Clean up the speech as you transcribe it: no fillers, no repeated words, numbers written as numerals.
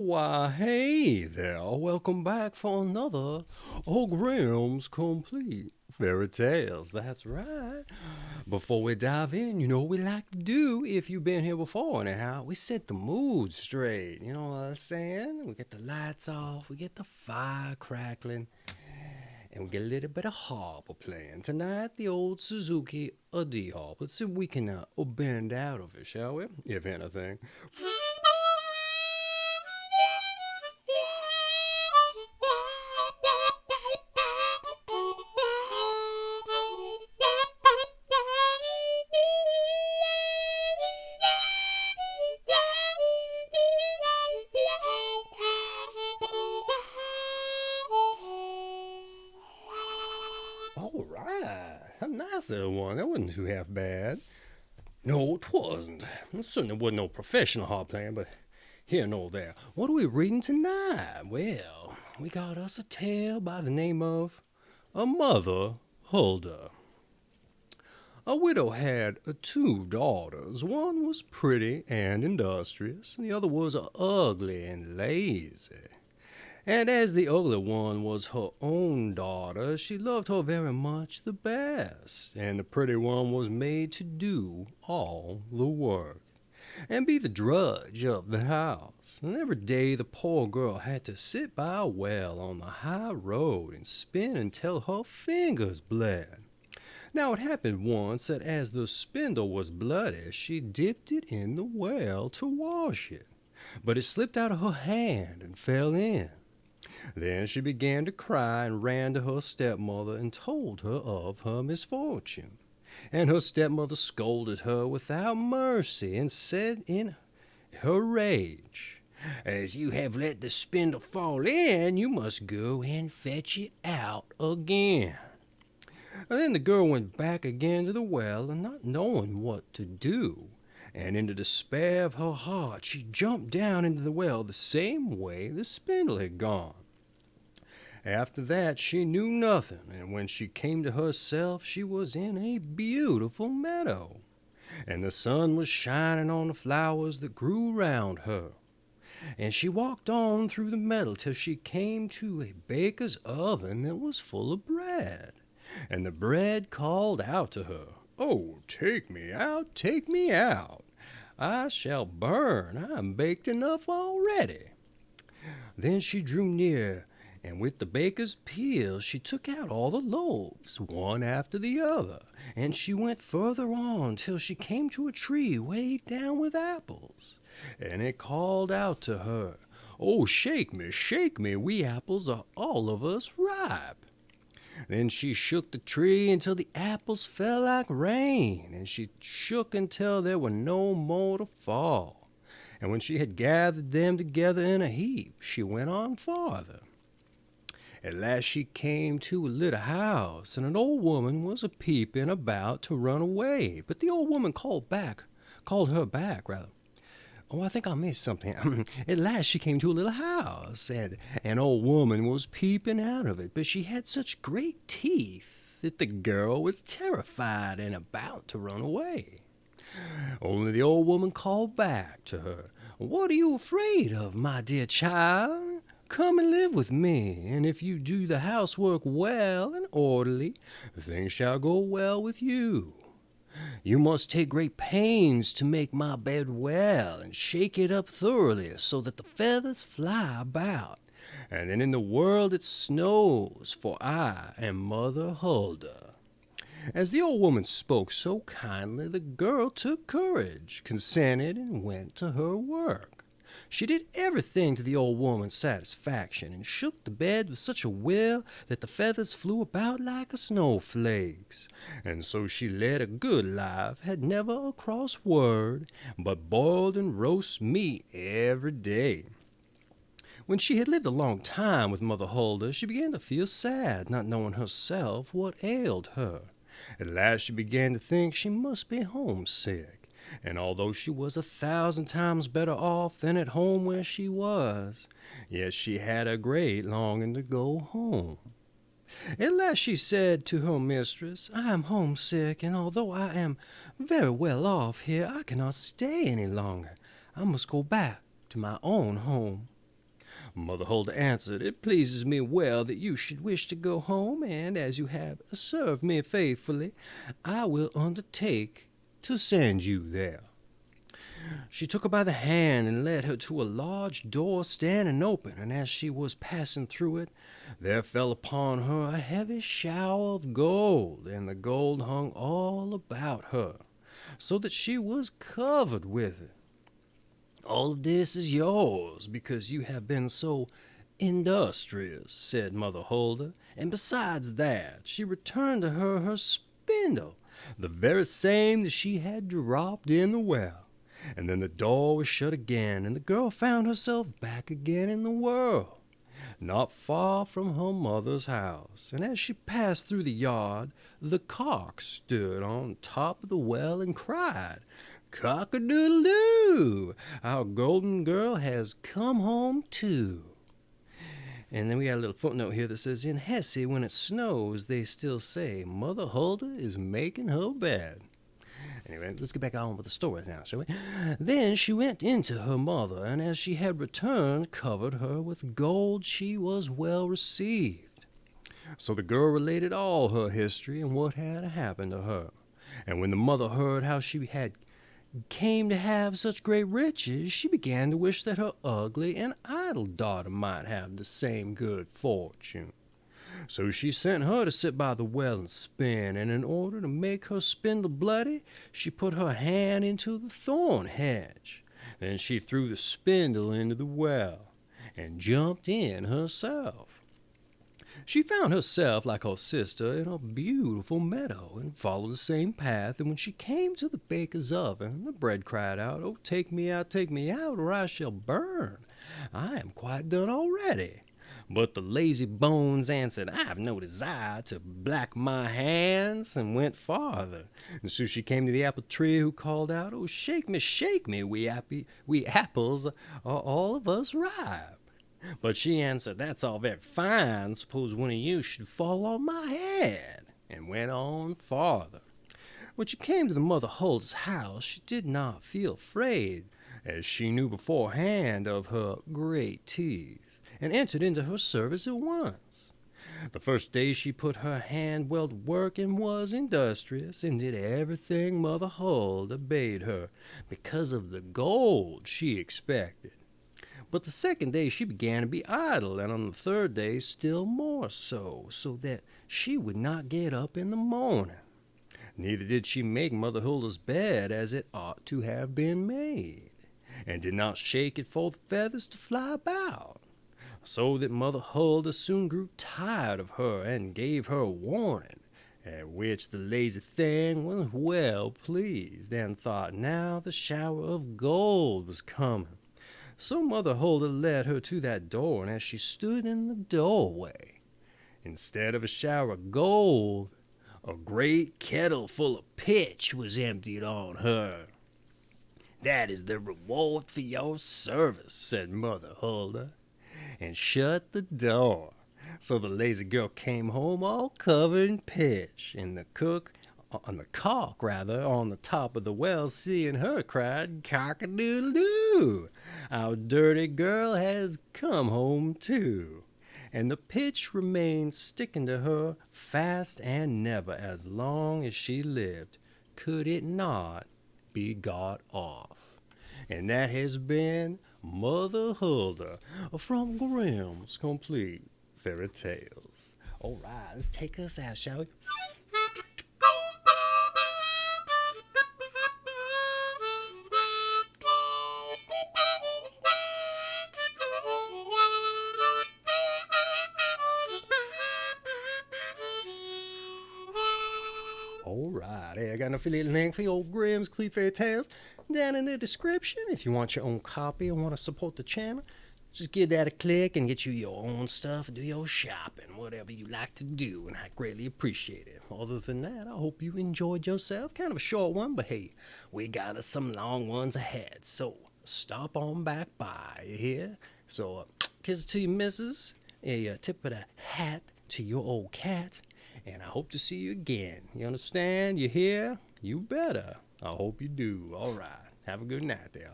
Why, hey there, welcome back for another Grimm's Complete Fairy Tales. That's right. Before we dive in, you know what we like to do if you've been here before, anyhow. We set the mood straight. You know what I'm saying? We get the lights off, we get the fire crackling, and we get a little bit of harp playing. Tonight, the old Suzuki D harp. Let's see if we can bend out of it, shall we? If anything. All right, a nice little one. That wasn't too half bad. No, it wasn't. It certainly wasn't no professional harp playing, but here nor there. What are we reading tonight? Well, we got us a tale by the name of A Mother Hulda. A widow had two daughters. One was pretty and industrious, and the other was ugly and lazy. And as the ugly one was her own daughter, she loved her very much the best, and the pretty one was made to do all the work, and be the drudge of the house. And every day the poor girl had to sit by a well on the high road and spin until her fingers bled. Now it happened once that as the spindle was bloody, she dipped it in the well to wash it, but it slipped out of her hand and fell in. Then she began to cry and ran to her stepmother and told her of her misfortune. And her stepmother scolded her without mercy and said in her rage, "As you have let the spindle fall in, you must go and fetch it out again." And then the girl went back again to the well, and not knowing what to do, and in the despair of her heart she jumped down into the well the same way the spindle had gone. After that she knew nothing, and when she came to herself she was in a beautiful meadow, and the sun was shining on the flowers that grew round her. And she walked on through the meadow till she came to a baker's oven that was full of bread, and the bread called out to her, "Oh, take me out, take me out. I shall burn, I'm baked enough already." Then she drew near, and with the baker's peel she took out all the loaves, one after the other, and she went further on till she came to a tree weighed down with apples, and it called out to her, "Oh, shake me, we apples are all of us ripe." Then she shook the tree until the apples fell like rain, and she shook until there were no more to fall. And when she had gathered them together in a heap, she went on farther. At last she came to a little house, and an old woman was a peeping about to run away, but the old woman called her back. Oh, I think I missed something. At last she came to a little house, and an old woman was peeping out of it, but she had such great teeth that the girl was terrified and about to run away. Only the old woman called back to her, "What are you afraid of, my dear child? Come and live with me, and if you do the housework well and orderly, things shall go well with you. You must take great pains to make my bed well, and shake it up thoroughly so that the feathers fly about, and then in the world it snows, for I am Mother Hulda." As the old woman spoke so kindly, the girl took courage, consented, and went to her work. She did everything to the old woman's satisfaction, and shook the bed with such a will that the feathers flew about like snowflakes. And so she led a good life, had never a cross word, but boiled and roast meat every day. When she had lived a long time with Mother Hulda, she began to feel sad, not knowing herself what ailed her. At last she began to think she must be homesick, and although she was 1,000 times better off than at home where she was, yet she had a great longing to go home. At last she said to her mistress, "I am homesick, and although I am very well off here, I cannot stay any longer. I must go back to my own home." Mother Hulda answered, "It pleases me well that you should wish to go home, and as you have served me faithfully, I will undertake to send you there." She took her by the hand and led her to a large door standing open, and as she was passing through it, there fell upon her a heavy shower of gold, and the gold hung all about her, so that she was covered with it. "All of this is yours, because you have been so industrious," said Mother Hulda, and besides that, she returned to her spindle, the very same that she had dropped in the well. And then the door was shut again, and the girl found herself back again in the world, not far from her mother's house. And as she passed through the yard, the cock stood on top of the well and cried, "Cock-a-doodle-doo! Our golden girl has come home too." And then we got a little footnote here that says, "In Hesse, when it snows, they still say, 'Mother Hulda is making her bed.'" Anyway, let's get back on with the story now, shall we? Then she went into her mother, and as she had returned, covered her with gold. She was well received. So the girl related all her history and what had happened to her. And when the mother heard how she had came to have such great riches, she began to wish that her ugly and idle daughter might have the same good fortune. So she sent her to sit by the well and spin, and in order to make her spindle bloody, she put her hand into the thorn hedge. Then she threw the spindle into the well, and jumped in herself. She found herself, like her sister, in a beautiful meadow, and followed the same path, and when she came to the baker's oven, the bread cried out, "Oh, take me out, or I shall burn. I am quite done already." But the lazy bones answered, "I have no desire to black my hands," and went farther. And so she came to the apple tree, who called out, "Oh, shake me, we apples are all of us ripe." But she answered, "That's all very fine. Suppose one of you should fall on my head," and went on farther. When she came to the Mother Hulda's house, she did not feel afraid, as she knew beforehand of her great teeth, and entered into her service at once. The first day she put her hand well to work, and was industrious, and did everything Mother Hulda bade her, because of the gold she expected. But the second day she began to be idle, and on the third day still more so that she would not get up in the morning. Neither did she make Mother Hulda's bed as it ought to have been made, and did not shake it for the feathers to fly about. So that Mother Hulda soon grew tired of her, and gave her warning, at which the lazy thing was well pleased, and thought now the shower of gold was coming. So Mother Hulda led her to that door, and as she stood in the doorway, instead of a shower of gold, a great kettle full of pitch was emptied on her. "That is the reward for your service," said Mother Hulda, and shut the door. So the lazy girl came home all covered in pitch, and the cock on the top of the well, seeing her, cried, "Cock-a-doodle-doo! Our dirty girl has come home too." And the pitch remained sticking to her fast, and never, as long as she lived, could it not be got off. And that has been Mother Hulda from Grimm's Complete Fairy Tales. All right, let's take us out, shall we? Alright, hey, I got an affiliate link for your Grimm's Complete Fairy Tales down in the description. If you want your own copy and want to support the channel, just give that a click and get you your own stuff and do your shopping, whatever you like to do, and I greatly appreciate it. Other than that, I hope you enjoyed yourself. Kind of a short one, but hey, we got us some long ones ahead, so stop on back by, you hear? So, kiss it to your missus, a tip of the hat to your old cat, and I hope to see you again. You understand? You hear? You better. I hope you do. All right. Have a good night there.